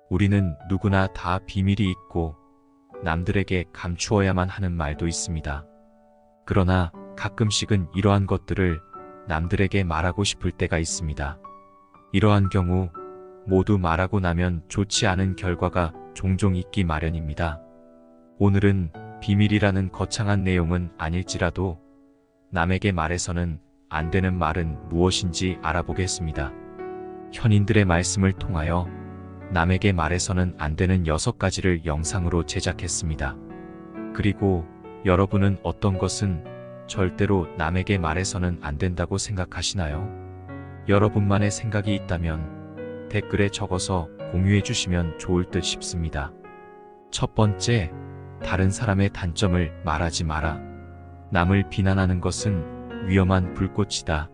우리는 누구나 다 비밀이 있고 남들에게 감추어야만 하는 말도 있습니다. 그러나 가끔씩은 이러한 것들을 남들에게 말하고 싶을 때가 있습니다. 이러한 경우 모두 말하고 나면 좋지 않은 결과가 종종 있기 마련입니다. 오늘은 비밀이라는 거창한 내용은 아닐지라도 남에게 말해서는 안 되는 말은 무엇인지 알아보겠습니다. 현인들의 말씀을 통하여 남에게 말해서는 안 되는 6가지를 영상으로 제작했습니다. 그리고 여러분은 어떤 것은 절대로 남에게 말해서는 안 된다고 생각하시나요? 여러분만의 생각이 있다면 댓글에 적어서 공유해 주시면 좋을 듯 싶습니다. 첫 번째, 다른 사람의 단점을 말하지 마라. 남을 비난하는 것은 위험한 불꽃이다.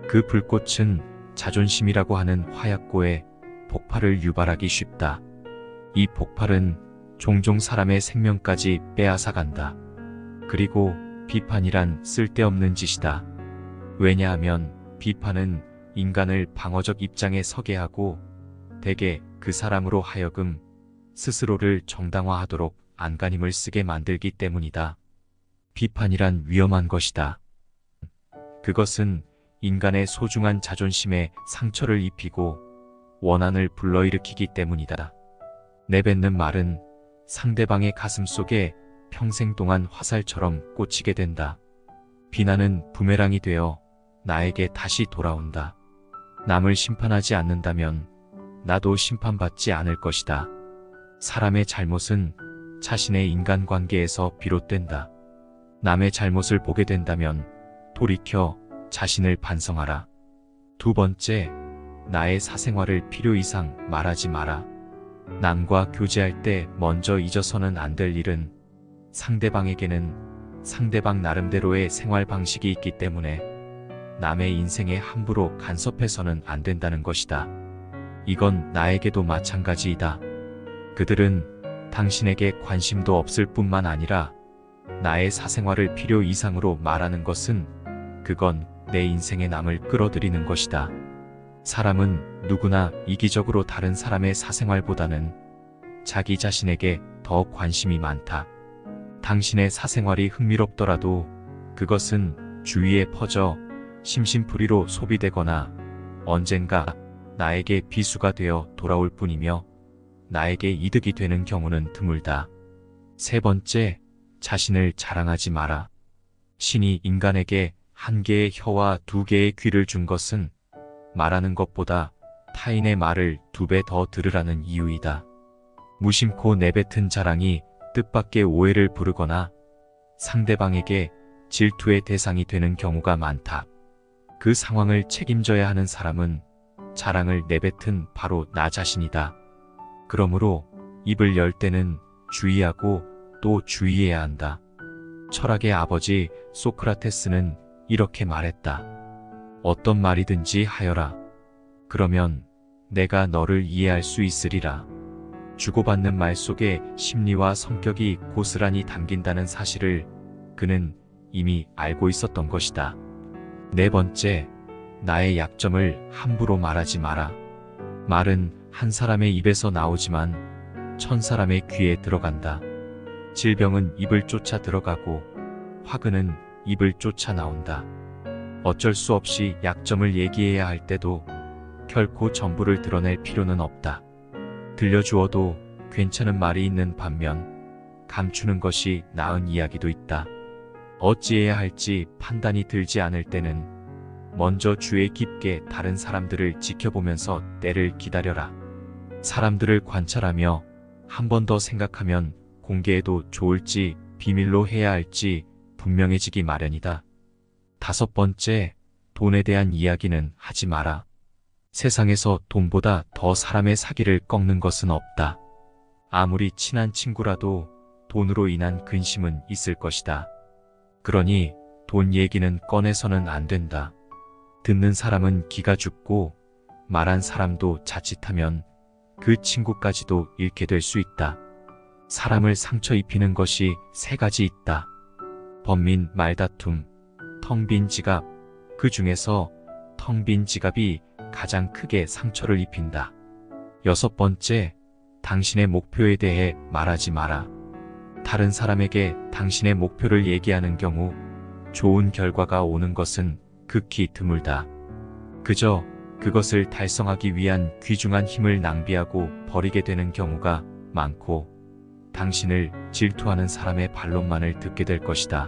그 불꽃은 자존심이라고 하는 화약고에 폭발을 유발하기 쉽다. 이 폭발은 종종 사람의 생명까지 빼앗아간다. 그리고 비판이란 쓸데없는 짓이다. 왜냐하면 비판은 인간을 방어적 입장에 서게 하고 대개 그 사람으로 하여금 스스로를 정당화하도록 안간힘을 쓰게 만들기 때문이다. 비판이란 위험한 것이다. 그것은 인간의 소중한 자존심에 상처를 입히고 원한을 불러일으키기 때문이다. 내뱉는 말은 상대방의 가슴 속에 평생 동안 화살처럼 꽂히게 된다. 비난은 부메랑이 되어 나에게 다시 돌아온다. 남을 심판하지 않는다면 나도 심판받지 않을 것이다. 사람의 잘못은 자신의 인간관계에서 비롯된다. 남의 잘못을 보게 된다면 돌이켜 자신을 반성하라. 두 번째, 나의 사생활을 필요 이상 말하지 마라. 남과 교제할 때 먼저 잊어서는 안 될 일은 상대방에게는 상대방 나름대로의 생활 방식이 있기 때문에 남의 인생에 함부로 간섭해서는 안 된다는 것이다. 이건 나에게도 마찬가지이다. 그들은 당신에게 관심도 없을 뿐만 아니라 나의 사생활을 필요 이상으로 말하는 것은 그건 내 인생에 남을 끌어들이는 것이다. 사람은 누구나 이기적으로 다른 사람의 사생활보다는 자기 자신에게 더 관심이 많다. 당신의 사생활이 흥미롭더라도 그것은 주위에 퍼져 심심풀이로 소비되거나 언젠가 나에게 비수가 되어 돌아올 뿐이며 나에게 이득이 되는 경우는 드물다. 세 번째, 자신을 자랑하지 마라. 신이 인간에게 1개의 혀와 2개의 귀를 준 것은 말하는 것보다 타인의 말을 2배 더 들으라는 이유이다. 무심코 내뱉은 자랑이 뜻밖의 오해를 부르거나 상대방에게 질투의 대상이 되는 경우가 많다. 그 상황을 책임져야 하는 사람은 자랑을 내뱉은 바로 나 자신이다. 그러므로 입을 열 때는 주의하고 또 주의해야 한다. 철학의 아버지 소크라테스는 이렇게 말했다. 어떤 말이든지 하여라. 그러면 내가 너를 이해할 수 있으리라. 주고받는 말 속에 심리와 성격이 고스란히 담긴다는 사실을 그는 이미 알고 있었던 것이다. 네 번째, 나의 약점을 함부로 말하지 마라. 말은 한 사람의 입에서 나오지만 1000사람의 귀에 들어간다. 질병은 입을 쫓아 들어가고 화근은 입을 쫓아 나온다. 어쩔 수 없이 약점을 얘기해야 할 때도 결코 전부를 드러낼 필요는 없다. 들려주어도 괜찮은 말이 있는 반면 감추는 것이 나은 이야기도 있다. 어찌해야 할지 판단이 들지 않을 때는 먼저 주의 깊게 다른 사람들을 지켜보면서 때를 기다려라. 사람들을 관찰하며 한 번 더 생각하면 공개해도 좋을지 비밀로 해야 할지 분명해지기 마련이다. 다섯 번째, 돈에 대한 이야기는 하지 마라. 세상에서 돈보다 더 사람의 사기를 꺾는 것은 없다. 아무리 친한 친구라도 돈으로 인한 근심은 있을 것이다. 그러니 돈 얘기는 꺼내서는 안 된다. 듣는 사람은 기가 죽고 말한 사람도 자칫하면 그 친구까지도 잃게 될 수 있다. 사람을 상처 입히는 것이 3가지 있다. 번민 말다툼, 텅 빈 지갑, 그 중에서 텅 빈 지갑이 가장 크게 상처를 입힌다. 6번째, 당신의 목표에 대해 말하지 마라. 다른 사람에게 당신의 목표를 얘기하는 경우 좋은 결과가 오는 것은 극히 드물다. 그저 그것을 달성하기 위한 귀중한 힘을 낭비하고 버리게 되는 경우가 많고 당신을 질투하는 사람의 반론만을 듣게 될 것이다.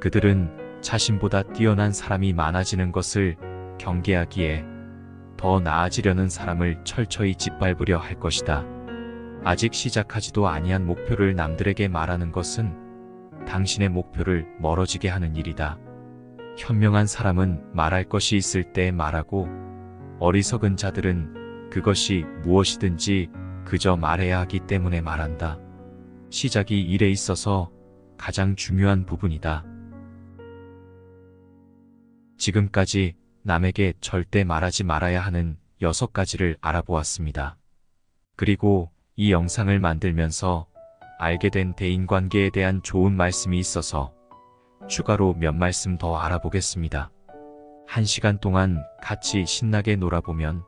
그들은 자신보다 뛰어난 사람이 많아지는 것을 경계하기에 더 나아지려는 사람을 철저히 짓밟으려 할 것이다. 아직 시작하지도 아니한 목표를 남들에게 말하는 것은 당신의 목표를 멀어지게 하는 일이다. 현명한 사람은 말할 것이 있을 때 말하고 어리석은 자들은 그것이 무엇이든지 그저 말해야 하기 때문에 말한다. 시작이 일에 있어서 가장 중요한 부분이다. 지금까지 남에게 절대 말하지 말아야 하는 6가지를 알아보았습니다. 그리고 이 영상을 만들면서 알게 된 대인관계에 대한 좋은 말씀이 있어서 추가로 몇 말씀 더 알아보겠습니다. 1시간 동안 같이 신나게 놀아보면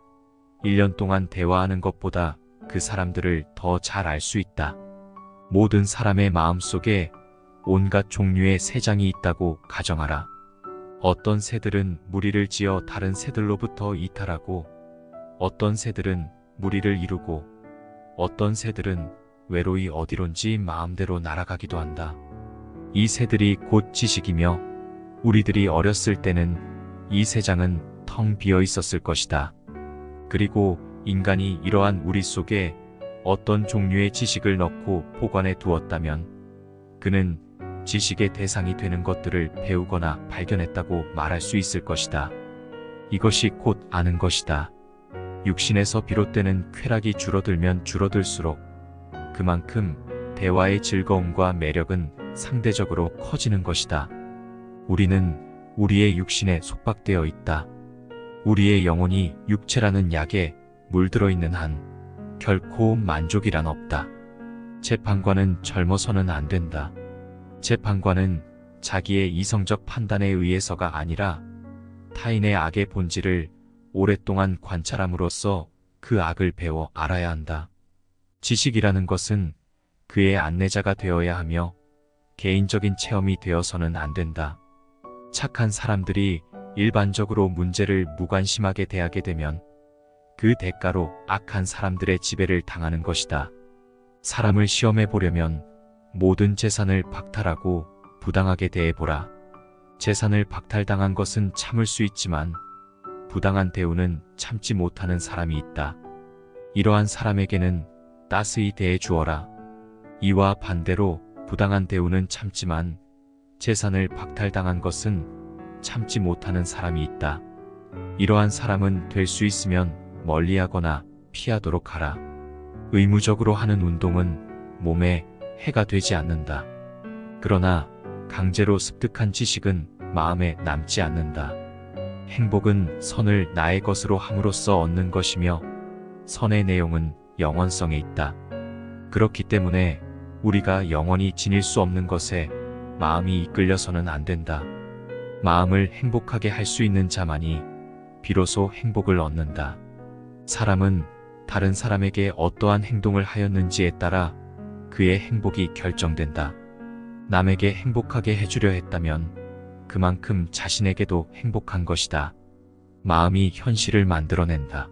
1년 동안 대화하는 것보다 그 사람들을 더 잘 알 수 있다. 모든 사람의 마음속에 온갖 종류의 새장이 있다고 가정하라. 어떤 새들은 무리를 지어 다른 새들로부터 이탈하고 어떤 새들은 무리를 이루고 어떤 새들은 외로이 어디론지 마음대로 날아가기도 한다. 이 새들이 곧 지식이며 우리들이 어렸을 때는 이 새장은 텅 비어 있었을 것이다. 그리고 인간이 이러한 우리 속에 어떤 종류의 지식을 넣고 보관해 두었다면 그는 지식의 대상이 되는 것들을 배우거나 발견했다고 말할 수 있을 것이다. 이것이 곧 아는 것이다. 육신에서 비롯되는 쾌락이 줄어들면 줄어들수록 그만큼 대화의 즐거움과 매력은 상대적으로 커지는 것이다. 우리는 우리의 육신에 속박되어 있다. 우리의 영혼이 육체라는 약에 물들어 있는 한 결코 만족이란 없다. 재판관은 젊어서는 안 된다. 재판관은 자기의 이성적 판단에 의해서가 아니라 타인의 악의 본질을 오랫동안 관찰함으로써 그 악을 배워 알아야 한다. 지식이라는 것은 그의 안내자가 되어야 하며 개인적인 체험이 되어서는 안 된다. 착한 사람들이 일반적으로 문제를 무관심하게 대하게 되면 그 대가로 악한 사람들의 지배를 당하는 것이다. 사람을 시험해 보려면 모든 재산을 박탈하고 부당하게 대해보라. 재산을 박탈당한 것은 참을 수 있지만 부당한 대우는 참지 못하는 사람이 있다. 이러한 사람에게는 따스히 대해 주어라. 이와 반대로 부당한 대우는 참지만 재산을 박탈당한 것은 참지 못하는 사람이 있다. 이러한 사람은 될 수 있으면 멀리하거나 피하도록 하라. 의무적으로 하는 운동은 몸에 해가 되지 않는다. 그러나 강제로 습득한 지식은 마음에 남지 않는다. 행복은 선을 나의 것으로 함으로써 얻는 것이며 선의 내용은 영원성에 있다. 그렇기 때문에 우리가 영원히 지닐 수 없는 것에 마음이 이끌려서는 안 된다. 마음을 행복하게 할 수 있는 자만이 비로소 행복을 얻는다. 사람은 다른 사람에게 어떠한 행동을 하였는지에 따라 그의 행복이 결정된다. 남에게 행복하게 해주려 했다면 그만큼 자신에게도 행복한 것이다. 마음이 현실을 만들어낸다.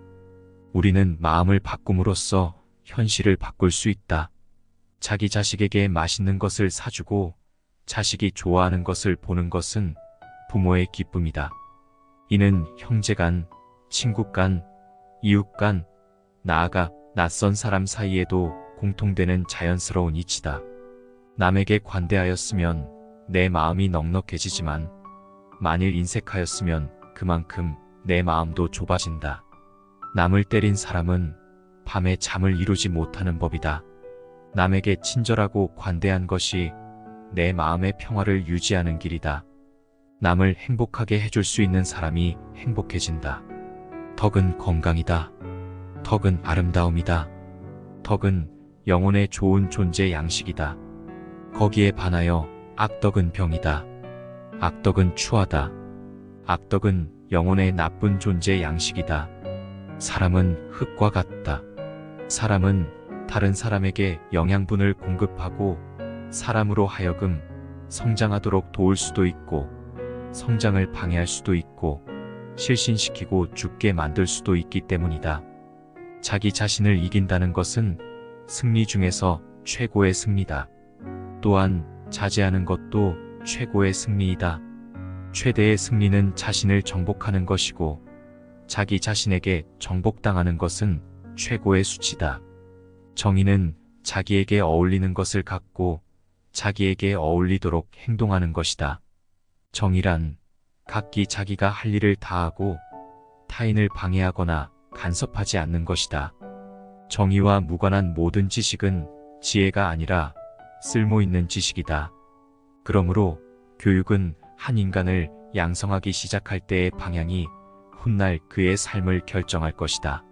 우리는 마음을 바꿈으로써 현실을 바꿀 수 있다. 자기 자식에게 맛있는 것을 사주고 자식이 좋아하는 것을 보는 것은 부모의 기쁨이다. 이는 형제간, 친구간, 이웃간, 나아가 낯선 사람 사이에도 공통되는 자연스러운 이치다. 남에게 관대하였으면 내 마음이 넉넉해지지만 만일 인색하였으면 그만큼 내 마음도 좁아진다. 남을 때린 사람은 밤에 잠을 이루지 못하는 법이다. 남에게 친절하고 관대한 것이 내 마음의 평화를 유지하는 길이다. 남을 행복하게 해줄 수 있는 사람이 행복해진다. 덕은 건강이다. 덕은 아름다움이다. 덕은 영혼의 좋은 존재 양식이다. 거기에 반하여 악덕은 병이다. 악덕은 추하다. 악덕은 영혼의 나쁜 존재 양식이다. 사람은 흙과 같다. 사람은 다른 사람에게 영양분을 공급하고 사람으로 하여금 성장하도록 도울 수도 있고 성장을 방해할 수도 있고 실신시키고 죽게 만들 수도 있기 때문이다. 자기 자신을 이긴다는 것은 승리 중에서 최고의 승리다. 또한 자제하는 것도 최고의 승리이다. 최대의 승리는 자신을 정복하는 것이고 자기 자신에게 정복당하는 것은 최고의 수치다. 정의는 자기에게 어울리는 것을 갖고 자기에게 어울리도록 행동하는 것이다. 정의란 각기 자기가 할 일을 다하고 타인을 방해하거나 간섭하지 않는 것이다. 정의와 무관한 모든 지식은 지혜가 아니라 쓸모있는 지식이다. 그러므로 교육은 한 인간을 양성하기 시작할 때의 방향이 훗날 그의 삶을 결정할 것이다.